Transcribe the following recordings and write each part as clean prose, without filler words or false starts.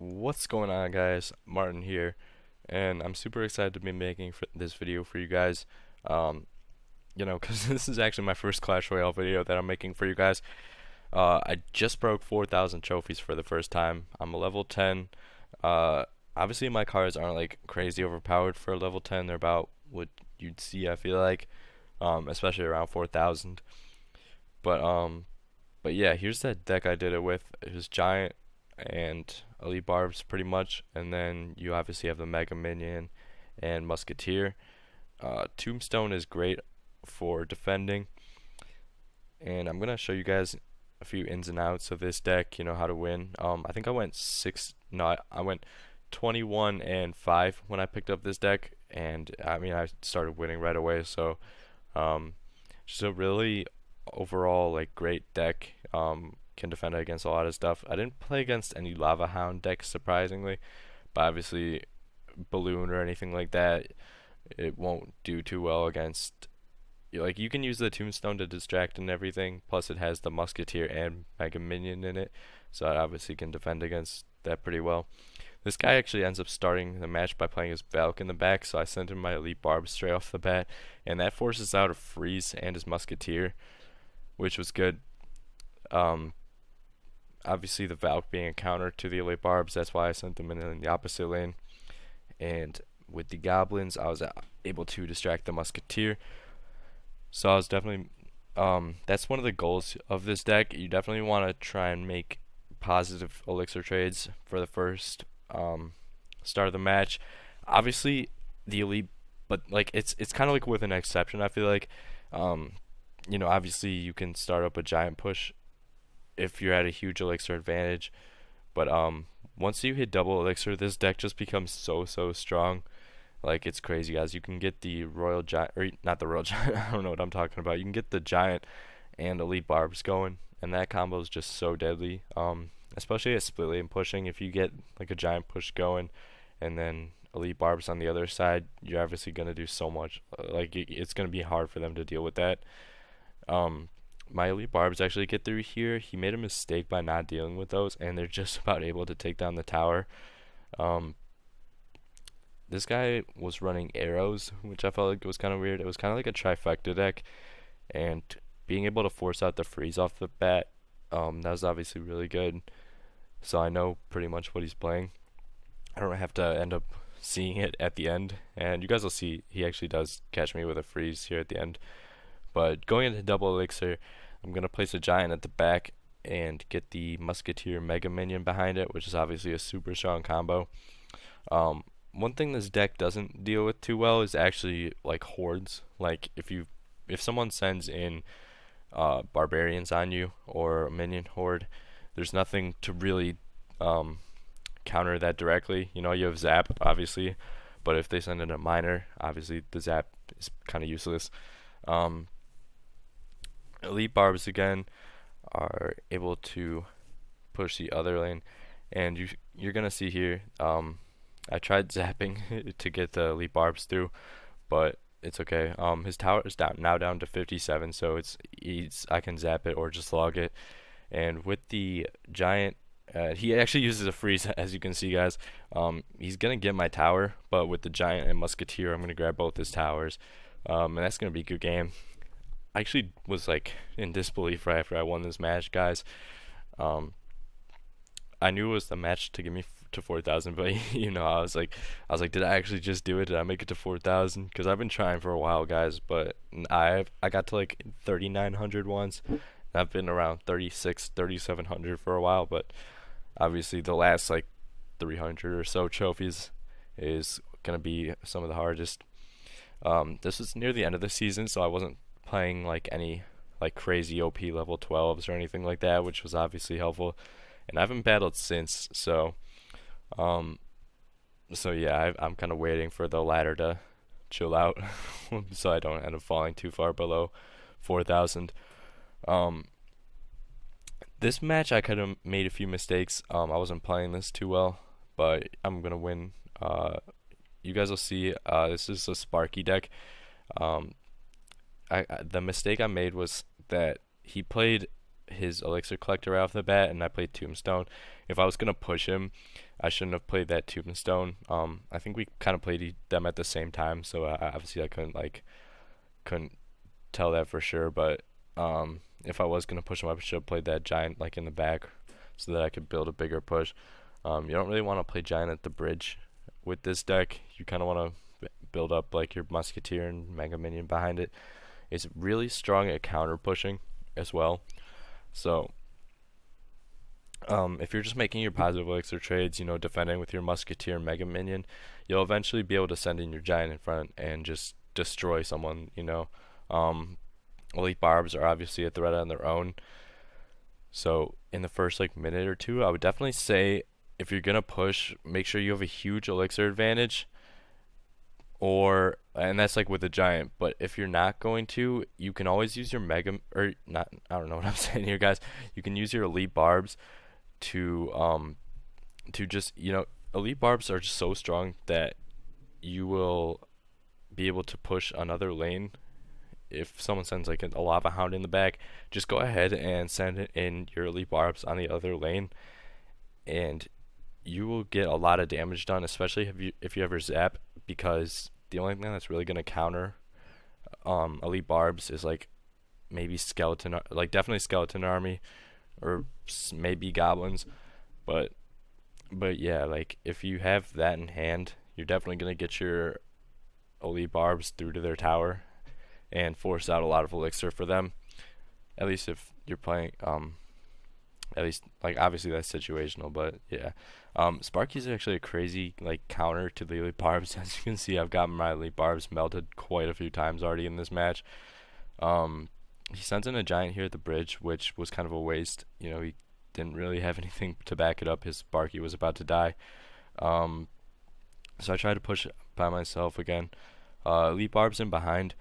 What's going on, guys? Martin here, and I'm super excited to be making this video for you guys. Um, because this is actually my first Clash Royale video that I'm making for you guys. I just broke 4,000 trophies for the first time. I'm a level 10. Uh, Obviously my cards aren't like crazy overpowered for a level 10. They're about what you'd see, I feel like, especially around 4,000. But um, but yeah, here's that deck I did it with. It was Giant and Elite Barbs pretty much, and then you obviously have the Mega Minion and Musketeer. Tombstone is great for defending, and I'm gonna show you guys a few ins and outs of this deck. You know how to win. I think I went six. No, I went 21 and 5 when I picked up this deck, and I mean I started winning right away. So um, just a really overall like great deck. Can defend against a lot of stuff. I didn't play against any Lava Hound decks surprisingly, but obviously Balloon or anything like that, it won't do too well against. Like you can use the Tombstone to distract and everything. Plus it has the Musketeer and Mega Minion in it, so I obviously can defend against that pretty well. This guy actually ends up starting the match by playing his Valk in the back, so I sent him my Elite Barb straight off the bat, and that forces out a freeze and his Musketeer, which was good. Um, Obviously the Valk being a counter to the Elite Barbs, that's why I sent them in the opposite lane. And with the goblins, I was able to distract the Musketeer. So I was definitely, that's one of the goals of this deck. You definitely want to try and make positive elixir trades for the first start of the match. Obviously, the elite, but like it's kind of like with an exception. I feel like, obviously you can start up a giant push if you're at a huge elixir advantage. But once you hit double elixir, this deck just becomes so strong. Like it's crazy, guys. You can get the Royal Giant, or not the Royal Giant. I don't know what I'm talking about. You can get the Giant and Elite Barbs going, and that combo is just so deadly. Especially at split lane pushing. If you get like a Giant push going, and then Elite Barbs on the other side, you're obviously gonna do so much. Like it's gonna be hard for them to deal with that. Um, my Elite Barbs actually get through here. He made a mistake by not dealing with those, and they're just about able to take down the tower. Um, this guy was running arrows, which I felt like was kind of weird. It was kind of like a trifecta deck, and being able to force out the freeze off the bat, that was obviously really good. So I know pretty much what he's playing. I don't have to end up seeing it at the end, and you guys will see he actually does catch me with a freeze here at the end. But going into double elixir, I'm gonna place a giant at the back and get the Musketeer Mega Minion behind it, which is obviously a super strong combo. One thing this deck doesn't deal with too well is actually like hordes. Like if someone sends in barbarians on you or a minion horde, there's nothing to really um, counter that directly. You have zap obviously, but if they send in a miner, obviously the zap is kind of useless. Um, Elite Barbs again are able to push the other lane, and you're gonna see here. I tried zapping to get the Elite Barbs through, but it's okay. His tower is down to 57, so I can zap it or just log it. And with the giant, he actually uses a freeze, as you can see, guys. He's gonna get my tower, but with the giant and Musketeer, I'm gonna grab both his towers, and that's gonna be a good game. I actually was like in disbelief right after I won this match, guys. Um, I knew it was the match to get me to 4,000, but I was like, did I actually just do it? Did I make it to 4,000? Because I've been trying for a while, guys, but I got to like 3,900 once. I've been around 36, 3,700 for a while, but obviously the last like 300 or so trophies is gonna be some of the hardest. This was near the end of the season, so I wasn't playing like any like crazy OP level 12s or anything like that, which was obviously helpful. And I haven't battled since, um, so yeah, I'm kind of waiting for the ladder to chill out, so I don't end up falling too far below 4,000. Um, this match I could have made a few mistakes. I wasn't playing this too well, but I'm gonna win. You guys will see. This is a Sparky deck. Um, the mistake I made was that he played his elixir collector right off the bat, and I played Tombstone. If I was gonna push him, I shouldn't have played that Tombstone. I think we kind of played them at the same time, so obviously I couldn't tell that for sure. But if I was gonna push him, I should have played that giant like in the back, so that I could build a bigger push. You don't really want to play giant at the bridge with this deck. You kind of want to build up like your musketeer and mega minion behind it. It's really strong at counter pushing as well. So if you're just making your positive elixir trades, you know, defending with your musketeer and mega minion, you'll eventually be able to send in your giant in front and just destroy someone, you know. Elite Barbs are obviously a threat on their own. So in the first like minute or two, I would definitely say if you're gonna push, make sure you have a huge elixir advantage, and that's like with a giant. But if you're not going to, you can always use your mega or not. I don't know what I'm saying here, guys. You can use your Elite Barbs to just, you know, Elite Barbs are just so strong that you will be able to push another lane. If someone sends like a lava hound in the back, just go ahead and send in your Elite Barbs on the other lane, and you will get a lot of damage done, especially if you ever zap, because the only thing that's really gonna counter Elite Barbs is like maybe skeleton, like definitely skeleton army, or maybe goblins, but yeah, like if you have that in hand, you're definitely gonna get your Elite Barbs through to their tower and force out a lot of elixir for them. At least if you're playing, at least like obviously that's situational, but yeah. Sparky's actually a crazy like counter to the Elite Barbs. As you can see, I've got my Elite Barbs melted quite a few times already in this match. He sends in a giant here at the bridge, which was kind of a waste. You know, he didn't really have anything to back it up. His Sparky was about to die. So I tried to push it by myself again. Elite Barbs in behind,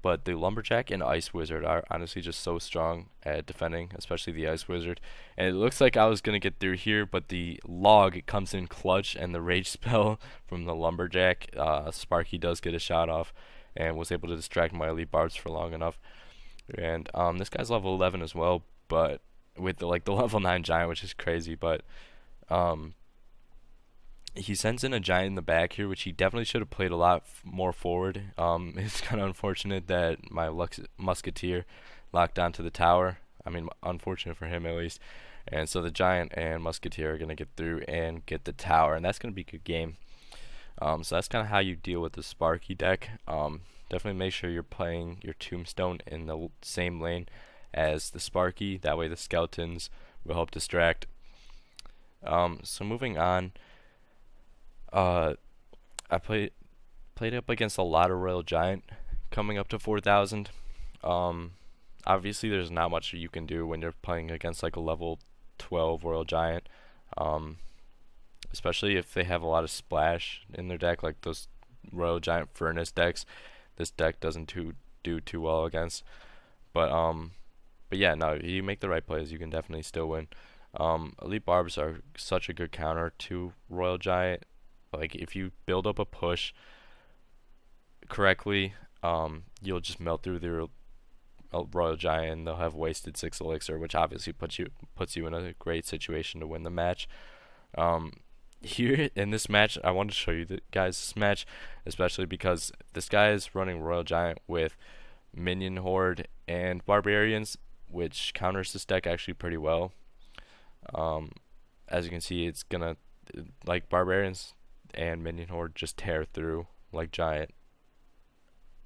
but the Lumberjack and Ice Wizard are honestly just so strong at defending, especially the Ice Wizard. And it looks like I was going to get through here, but the log comes in clutch, and the Rage Spell from the Lumberjack, Sparky does get a shot off and was able to distract my Elite Barbs for long enough. And this guy's level 11 as well, but with the level 9 giant, which is crazy. But he sends in a giant in the back here, which he definitely should have played a lot more forward. It's kind of unfortunate that my musketeer locked onto the tower. I mean, unfortunate for him at least. And so the giant and musketeer are going to get through and get the tower, and that's going to be a good game. So that's kind of how you deal with the Sparky deck. Definitely make sure you're playing your Tombstone in the same lane as the Sparky. That way the skeletons will help distract. So moving on. I played up against a lot of Royal Giant, coming up to 4,000. Obviously, there's not much you can do when you're playing against like a level 12 Royal Giant, especially if they have a lot of splash in their deck, like those Royal Giant Furnace decks. This deck doesn't do too well against, but yeah, no, you make the right plays, you can definitely still win. Elite Barbs are such a good counter to Royal Giant. Like if you build up a push correctly, you'll just melt through their Royal Giant, and they'll have wasted 6 elixir, which obviously puts you in a great situation to win the match. Here in this match, I wanted to show you guys this match, especially because this guy is running Royal Giant with Minion Horde and Barbarians, which counters this deck actually pretty well. As you can see, it's gonna, like, Barbarians and Minion Horde just tear through like Giant,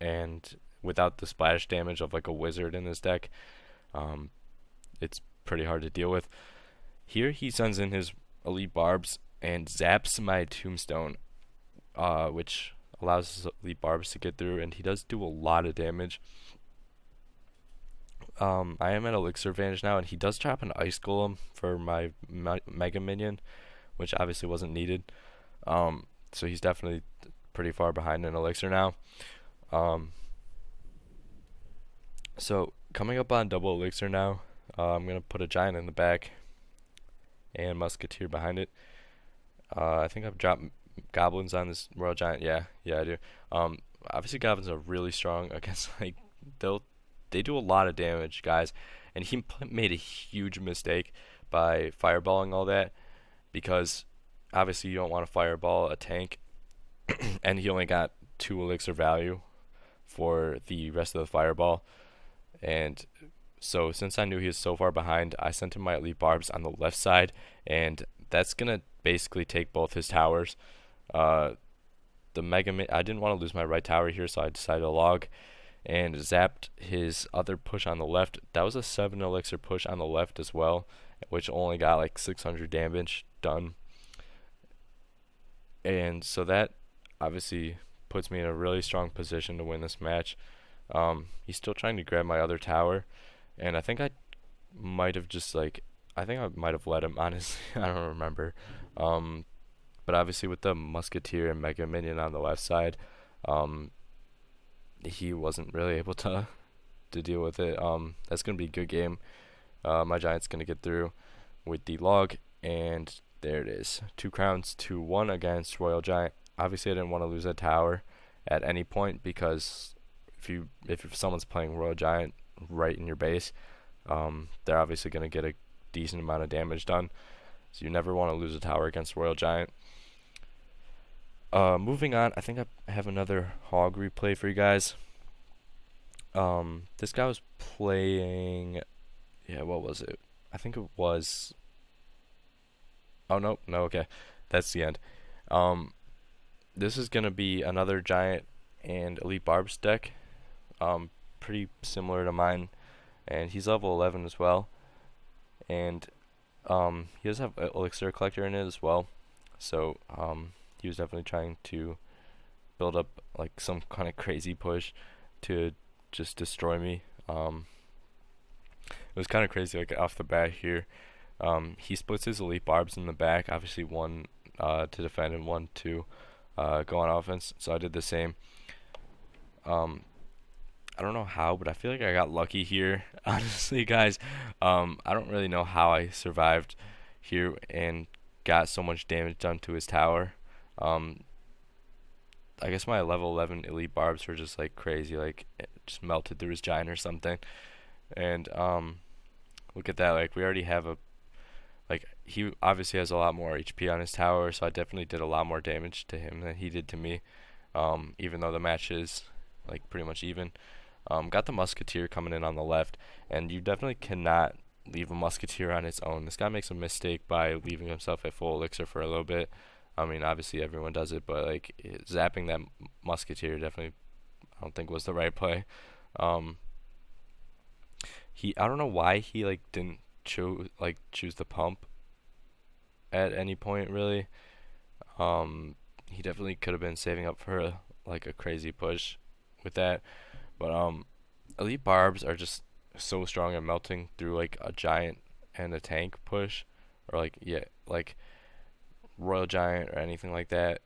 and without the splash damage of like a wizard in this deck, it's pretty hard to deal with. Here he sends in his Elite Barbs and zaps my Tombstone, which allows his Elite Barbs to get through, and he does do a lot of damage. I am at Elixir advantage now, and he does drop an Ice Golem for my Mega Minion, which obviously wasn't needed. So he's definitely pretty far behind in Elixir now. So coming up on double Elixir now, I'm going to put a Giant in the back and Musketeer behind it. I think I've dropped Goblins on this Royal Giant. Yeah, I do. Obviously Goblins are really strong against, like, they do a lot of damage, guys, and he made a huge mistake by fireballing all that, because obviously you don't want to fireball a tank, and he only got 2 elixir value for the rest of the fireball. And so since I knew he was so far behind, I sent him my Elite Barbs on the left side, and that's gonna basically take both his towers. Uh, I didn't want to lose my right tower here, so I decided to log and zapped his other push on the left. That was a 7 elixir push on the left as well, which only got like 600 damage done. And so that obviously puts me in a really strong position to win this match. He's still trying to grab my other tower, and I think I might have just like, I think I might have let him, honestly. I don't remember. But obviously with the Musketeer and Mega Minion on the left side, he wasn't really able to deal with it. That's gonna be a good game. My Giant's gonna get through with the log, and there it is. 2 crowns to 1 against Royal Giant. Obviously I didn't want to lose that tower at any point, because if someone's playing Royal Giant right in your base, they're obviously gonna get a decent amount of damage done. So you never want to lose a tower against Royal Giant. Moving on, I think I have another hog replay for you guys. This guy was playing, yeah, what was it? I think it was, oh no, okay, that's the end. This is gonna be another Giant and Elite Barbs deck, pretty similar to mine, and he's level 11 as well, and he does have Elixir Collector in it as well, so he was definitely trying to build up like some kind of crazy push to just destroy me. It was kind of crazy, like off the bat here. He splits his Elite Barbs in the back, obviously one to defend and one to go on offense, so I did the same. I don't know how, but I feel like I got lucky here. Honestly, guys, I don't really know how I survived here and got so much damage done to his tower. I guess my level 11 Elite Barbs were just like crazy, like it just melted through his Giant or something. And look at that, like we already have like he obviously has a lot more HP on his tower, so I definitely did a lot more damage to him than he did to me. Even though the match is like pretty much even. Got the Musketeer coming in on the left, and you definitely cannot leave a Musketeer on its own. This guy makes a mistake by leaving himself at full elixir for a little bit. I mean, obviously everyone does it, but like zapping that Musketeer definitely, I don't think was the right play. I don't know why he like didn't choose the pump at any point really. He definitely could have been saving up for like a crazy push with that, but Elite Barbs are just so strong at melting through like a Giant and a tank push, or like, yeah, like Royal Giant or anything like that.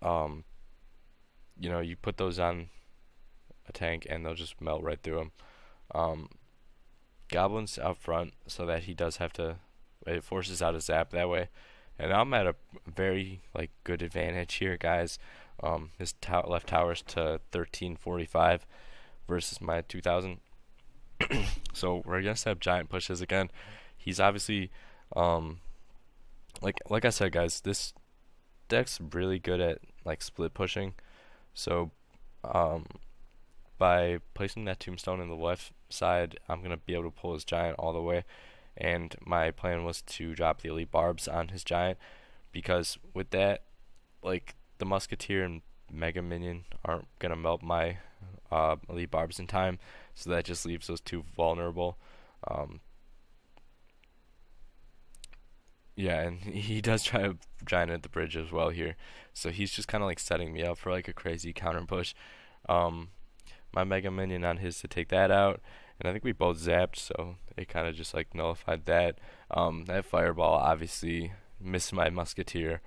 You know, you put those on a tank and they'll just melt right through them. Goblins out front, so that he does have to, it forces out a zap that way, and I'm at a very like good advantage here, guys. His left tower's to 1345 versus my 2000. So we're gonna set up Giant pushes again. He's obviously like I said, guys, this deck's really good at like split pushing. So by placing that tombstone in the left side, I'm gonna be able to pull his Giant all the way. And my plan was to drop the Elite Barbs on his Giant, because with that, like the Musketeer and Mega Minion aren't gonna melt my Elite Barbs in time, so that just leaves those two vulnerable. Yeah, and he does try to Giant at the bridge as well here, so he's just kind of like setting me up for like a crazy counter push. My Mega Minion on his to take that out, and I think we both zapped, so it kind of just like nullified that. That fireball obviously missed my Musketeer.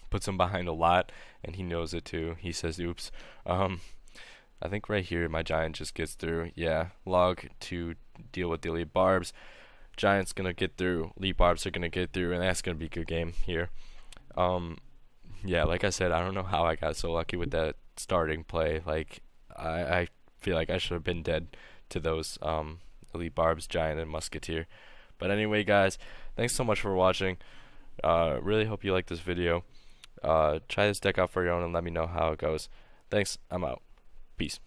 Puts him behind a lot, and he knows it too. He says, "Oops." I think right here my Giant just gets through. Yeah, log to deal with the Elite Barbs. Giant's gonna get through. Elite Barbs are gonna get through, and that's gonna be a good game here. Yeah, like I said, I don't know how I got so lucky with that starting play. Like I feel like I should have been dead to those Elite Barbs, Giant, and Musketeer. But anyway, guys, thanks so much for watching. Really hope you like this video. Try this deck out for your own and let me know how it goes. Thanks. I'm out. Peace.